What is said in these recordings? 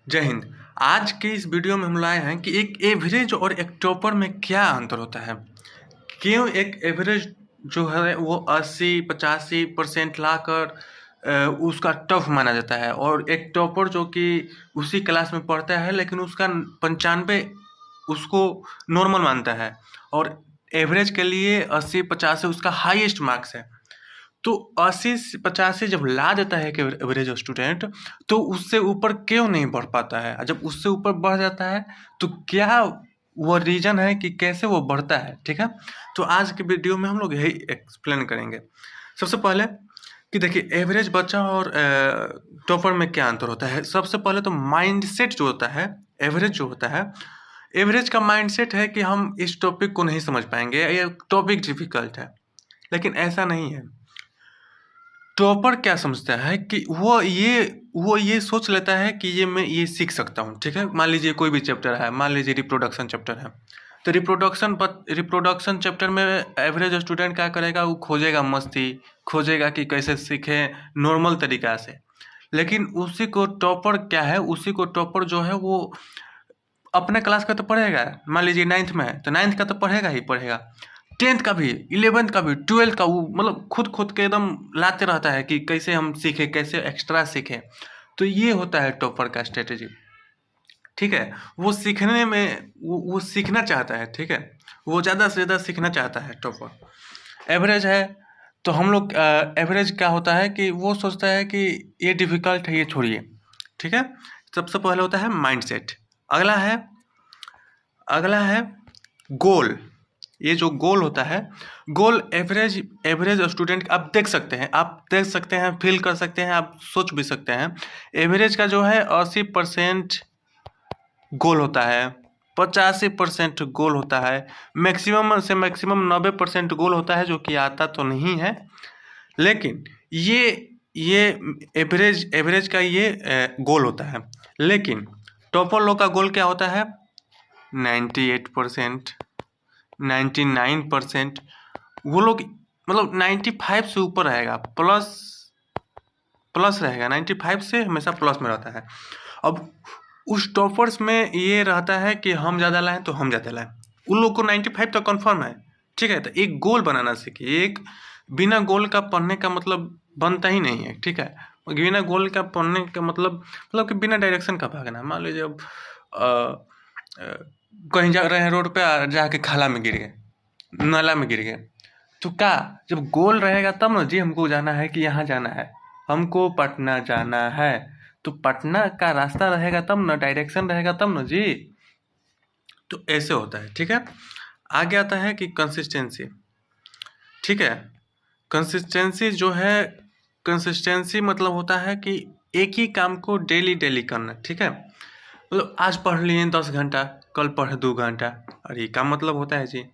जय हिंद। आज के इस वीडियो में हम लाए हैं कि एक एवरेज और एक टॉपर में क्या अंतर होता है। क्यों एक एवरेज जो है वो 80-85% लाकर उसका टफ माना जाता है, और एक टॉपर जो कि उसी क्लास में पढ़ता है लेकिन उसका 95 उसको नॉर्मल मानता है, और एवरेज के लिए 80-85 उसका हाईएस्ट मार्क्स है। तो 80 से 85 जब ला देता है कि एवरेज स्टूडेंट, तो उससे ऊपर क्यों नहीं बढ़ पाता है। जब उससे ऊपर बढ़ जाता है तो क्या वो रीजन है कि कैसे वो बढ़ता है। ठीक है, तो आज के वीडियो में हम लोग यही एक्सप्लेन करेंगे। सबसे पहले कि देखिए एवरेज बच्चा और टॉपर में क्या अंतर होता है। सबसे पहले तो माइंडसेट जो होता है, एवरेज जो होता है, एवरेज का माइंडसेट है कि हम इस टॉपिक को नहीं समझ पाएंगे, ये टॉपिक डिफिकल्ट है। लेकिन ऐसा नहीं है। टॉपर क्या समझता है कि वो ये सोच लेता है कि ये मैं ये सीख सकता हूँ। ठीक है, मान लीजिए कोई भी चैप्टर है, मान लीजिए रिप्रोडक्शन चैप्टर है, तो रिप्रोडक्शन चैप्टर में एवरेज स्टूडेंट क्या करेगा, वो खोजेगा मस्ती, खोजेगा कि कैसे सीखे नॉर्मल तरीका से। लेकिन उसी को टॉपर क्या है, उसी को टॉपर जो है वो अपने क्लास का तो पढ़ेगा। मान लीजिए 9th में है तो 9th का तो पढ़ेगा ही पढ़ेगा, 10th का भी, 11th का भी, 12th का, वो मतलब खुद के एकदम लाते रहता है कि कैसे हम सीखें, कैसे एक्स्ट्रा सीखें। तो ये होता है टॉपर का स्ट्रेटेजी। ठीक है, वो सीखने में वो सीखना चाहता है। ठीक है, वो ज़्यादा से ज़्यादा सीखना चाहता है टॉपर। एवरेज है तो हम लोग एवरेज क्या होता है कि वो सोचता है कि ये डिफ़िकल्ट है, ये छोड़िए। ठीक है, सबसे पहले होता है माइंडसेट। अगला है गोल। ये जो गोल होता है, गोल एवरेज स्टूडेंट आप देख सकते हैं, फील कर सकते हैं, आप सोच भी सकते हैं। एवरेज का जो है 80% गोल होता है, 85% गोल होता है, मैक्सिमम से मैक्सिमम 90% गोल होता है, जो कि आता तो नहीं है। लेकिन ये एवरेज का ये गोल होता है। लेकिन टॉपर लोग का गोल क्या होता है, 98%, 99%। वो लोग मतलब 95 से ऊपर रहेगा, प्लस रहेगा, 95 से हमेशा प्लस में रहता है। अब उस टॉपर्स में ये रहता है कि हम ज़्यादा लाएं तो हम ज़्यादा लाएं, उन लोग को 95 तो कन्फर्म है। ठीक है, तो एक गोल बनाना सीखिए। एक बिना गोल का पढ़ने का मतलब बनता ही नहीं है। ठीक है, बिना गोल का पढ़ने का मतलब कि बिना डायरेक्शन का भागना। मान लीजिए अब कहीं जा रहे हैं रोड पे, जाके खाला में गिर गए, नाला में गिर गए, तो क्या, जब गोल रहेगा तब ना जी हमको जाना है कि यहाँ जाना है, हमको पटना जाना है, तो पटना का रास्ता रहेगा तब ना, डायरेक्शन रहेगा तब ना जी। तो ऐसे होता है। ठीक है, आगे आता है कि कंसिस्टेंसी। ठीक है, कंसिस्टेंसी जो है, कंसिस्टेंसी मतलब होता है कि एक ही काम को डेली डेली करना। ठीक है, मतलब आज पढ़ लिए 10 घंटा, कल पढ़े 2 घंटा, और ये का मतलब होता है जी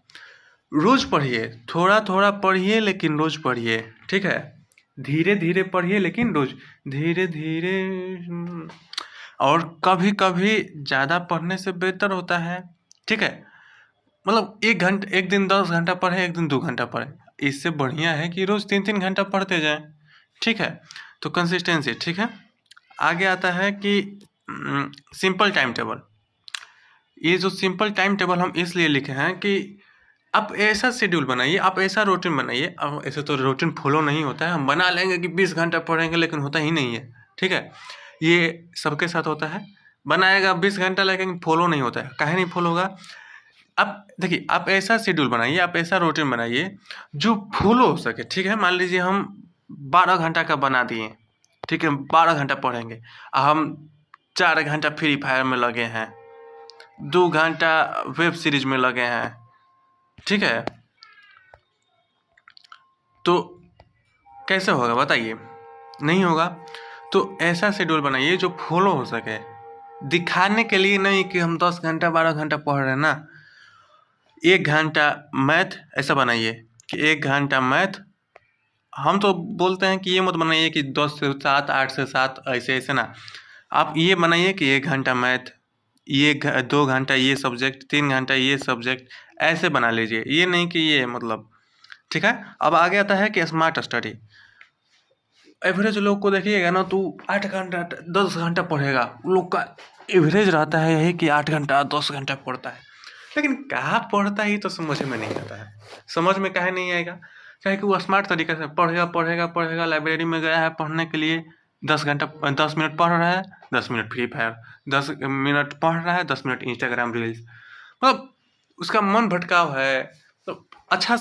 रोज पढ़िए, थोड़ा थोड़ा पढ़िए लेकिन रोज पढ़िए। ठीक है, धीरे धीरे पढ़िए लेकिन रोज, धीरे धीरे। और कभी कभी ज़्यादा पढ़ने से बेहतर होता है। ठीक है, मतलब एक दिन 10 घंटा पढ़े, एक दिन 2 घंटा पढ़े, इससे बढ़िया है कि रोज 3-3 घंटा पढ़ते जाएं। ठीक है, तो कंसिस्टेंसी। ठीक है, आगे आता है कि सिंपल टाइम टेबल। ये जो सिंपल टाइम टेबल हम इसलिए लिखे हैं कि आप ऐसा शेड्यूल बनाइए, आप ऐसा रूटीन बनाइए। अब ऐसे तो रूटीन फॉलो नहीं होता है, हम बना लेंगे कि 20 घंटा पढ़ेंगे लेकिन होता ही नहीं है। ठीक है, ये सबके साथ होता है, बनाएगा 20 घंटा लेकिन फॉलो नहीं होता है। काहे नहीं फॉलो होगा। आप देखिए, आप ऐसा शेड्यूल बनाइए, आप ऐसा रूटीन बनाइए जो फॉलो हो सके। ठीक है, मान लीजिए हम 12 घंटा का बना दिए। ठीक है, 12 घंटा पढ़ेंगे, हम 4 घंटा फ्री फायर में लगे हैं, 2 घंटा वेब सीरीज में लगे हैं। ठीक है, तो कैसे होगा बताइए, नहीं होगा। तो ऐसा शेड्यूल बनाइए जो फॉलो हो सके, दिखाने के लिए नहीं कि हम 10 घंटा 12 घंटा पढ़ रहे हैं ना। 1 घंटा मैथ ऐसा बनाइए कि 1 घंटा मैथ। हम तो बोलते हैं कि ये मत बनाइए कि 10 से 7, 8 से 7, ऐसे ऐसे ना। आप ये बनाइए कि 1 घंटा मैथ, 2 घंटा ये सब्जेक्ट, 3 घंटा ये सब्जेक्ट, ऐसे बना लीजिए। ये नहीं कि ये मतलब। ठीक है, अब आगे आता है कि स्मार्ट स्टडी। एवरेज लोग को देखिएगा ना, तो 8 घंटा 10 घंटा पढ़ेगा, उन लोग का एवरेज रहता है यही कि 8 घंटा 10 घंटा पढ़ता है, लेकिन कहाँ पढ़ता है ये तो समझ में नहीं आता है। समझ में काहे नहीं आएगा? चाहे कि वो स्मार्ट तरीके से पढ़ेगा, लाइब्रेरी में गया है पढ़ने के लिए, 10 मिनट पढ़ रहा है, 10 मिनट फ्री फायर, 10 मिनट पढ़ रहा है, 10 मिनट इंस्टाग्राम रील्स, मतलब उसका मन भटकाव है। तो अच्छा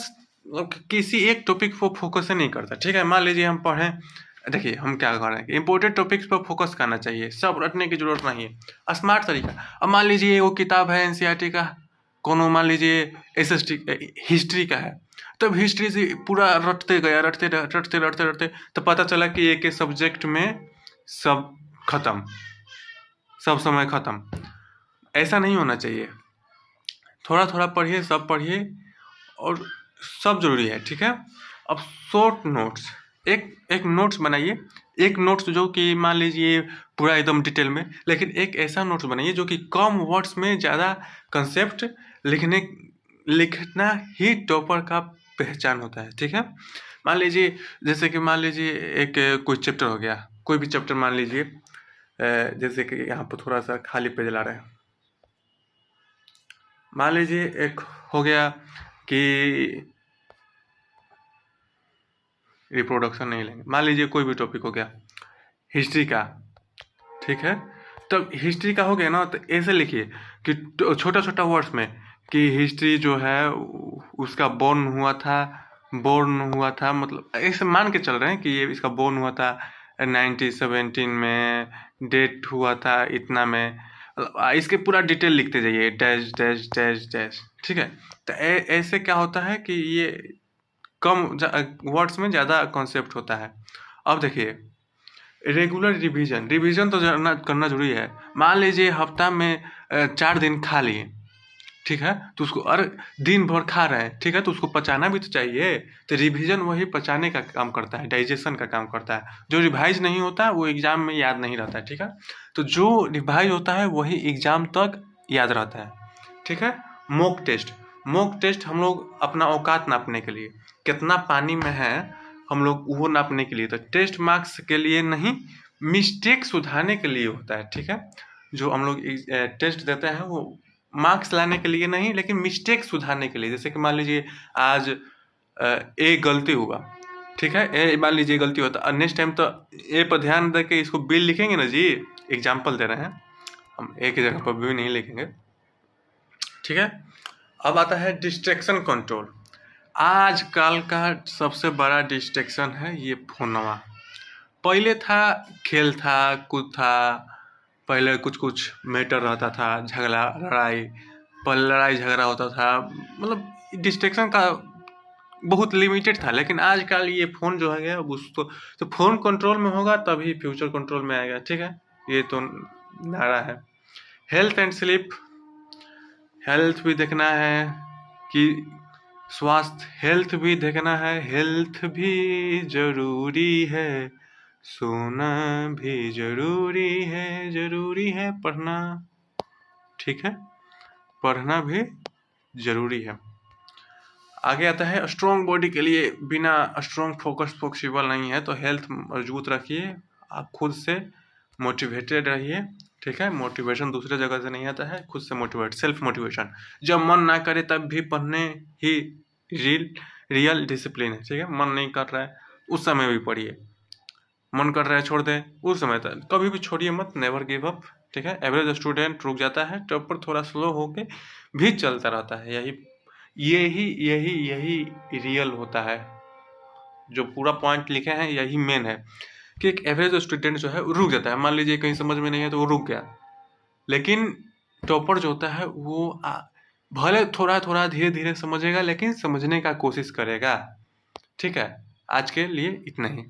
किसी एक टॉपिक पर फोकस नहीं करता। ठीक है, मान लीजिए हम पढ़ें, देखिए हम क्या कर रहे हैं, इंपॉर्टेंट टॉपिक्स पर फोकस करना चाहिए, सब रटने की जरूरत नहीं है, स्मार्ट तरीका। अब मान लीजिए वो किताब है एनसीईआरटी का, कोनो मान लीजिए एसएसटी हिस्ट्री का है, तब हिस्ट्री से पूरा रटते गया, रटते तो पता चला कि एक एक सब्जेक्ट में सब खत्म, सब समय खत्म। ऐसा नहीं होना चाहिए। थोड़ा थोड़ा पढ़िए, सब पढ़िए, और सब जरूरी है। ठीक है, अब शॉर्ट नोट्स, एक नोट्स बनाइए, एक नोट्स जो कि मान लीजिए पूरा एकदम डिटेल में, लेकिन एक ऐसा नोट्स बनाइए जो कि कम वर्ड्स में ज़्यादा कंसेप्ट लिखना ही टॉपर का पहचान होता है। ठीक है, मान लीजिए जैसे कि मान लीजिए एक कोई चैप्टर हो गया, कोई भी चैप्टर मान लीजिए, जैसे कि यहाँ पर थोड़ा सा खाली पेज ला रहे हैं, मान लीजिए एक हो गया कि रिप्रोडक्शन नहीं लेंगे, मान लीजिए कोई भी टॉपिक हो गया हिस्ट्री का। ठीक है, तब हिस्ट्री का हो गया ना, तो ऐसे लिखिए कि छोटा छोटा वर्ड्स में कि हिस्ट्री जो है उसका बोर्न हुआ था, मतलब ऐसे मान के चल रहे हैं कि ये इसका बोर्न हुआ था 1917 में, डेट हुआ था इतना में, इसके पूरा डिटेल लिखते जाइए, डैश डैश डैश डैश। ठीक है, तो ऐसे क्या होता है कि ये कम वर्ड्स में ज़्यादा कॉन्सेप्ट होता है। अब देखिए रेगुलर रिवीजन तो करना जरूरी है। मान लीजिए हफ्ता में 4 दिन खा लिए, ठीक है, तो उसको दिन भर खा रहे हैं, ठीक है, तो उसको पचाना भी तो चाहिए। तो रिवीजन वही पचाने का काम करता है, डाइजेशन का काम करता है। जो रिवाइज नहीं होता है वो एग्जाम में याद नहीं रहता है। ठीक है, तो जो रिवाइज होता है वही एग्जाम तक याद रहता है। ठीक है, मॉक टेस्ट हम लोग अपना औकात नापने के लिए, कितना पानी में है हम लोग वो नापने के लिए, तो टेस्ट मार्क्स के लिए नहीं, मिस्टेक सुधारने के लिए होता है। ठीक है, जो हम लोग टेस्ट देते हैं वो मार्क्स लाने के लिए नहीं, लेकिन मिस्टेक सुधारने के लिए। जैसे कि मान लीजिए आज ए गलती हुआ, ठीक है, ए मान लीजिए गलती होता है, नेक्स्ट टाइम तो ए पर ध्यान दे के इसको बी लिखेंगे ना जी, एग्जाम्पल दे रहे हैं हम, ए की जगह पर बी नहीं लिखेंगे। ठीक है, अब आता है डिस्ट्रैक्शन कंट्रोल। आजकल का सबसे बड़ा डिस्ट्रैक्शन है ये फोनवा। पहले था खेल था, कूद था, पहले कुछ मैटर रहता था, झगड़ा लड़ाई, पहले लड़ाई झगड़ा होता था, मतलब डिस्ट्रैक्शन का बहुत लिमिटेड था। लेकिन आजकल ये फ़ोन जो है गया उसको, तो फ़ोन कंट्रोल में होगा तभी फ्यूचर कंट्रोल में आएगा। ठीक है, ये तो नारा है। हेल्थ एंड स्लीप, हेल्थ भी देखना है कि स्वास्थ्य, हेल्थ भी देखना है, हेल्थ भी जरूरी है, सोना भी जरूरी है पढ़ना। ठीक है, पढ़ना भी जरूरी है। आगे आता है स्ट्रॉन्ग बॉडी के लिए बिना स्ट्रॉन्ग फोकस पॉसिबल नहीं है, तो हेल्थ मजबूत रखिए, आप खुद से मोटिवेटेड रहिए। ठीक है, मोटिवेशन दूसरे जगह से नहीं आता है, खुद से मोटिवेट, सेल्फ मोटिवेशन। जब मन ना करे तब भी पढ़ने ही रियल डिसिप्लिन है। ठीक है, मन नहीं कर रहा है उस समय भी पढ़िए, मन कर रहा है छोड़ दें उस समय तक कभी भी छोड़िए मत, नेवर गिव अप। ठीक है, एवरेज स्टूडेंट रुक जाता है, टॉपर थोड़ा स्लो होके भी चलता रहता है। यही रियल होता है, जो पूरा पॉइंट लिखे हैं यही मेन है कि एक एवरेज स्टूडेंट जो है रुक जाता है। मान लीजिए कहीं समझ में नहीं है तो वो रुक गया, लेकिन टॉपर जो होता है वो भले थोड़ा थोड़ा धीरे धीरे समझेगा, लेकिन समझने का कोशिश करेगा। ठीक है, आज के लिए इतना ही।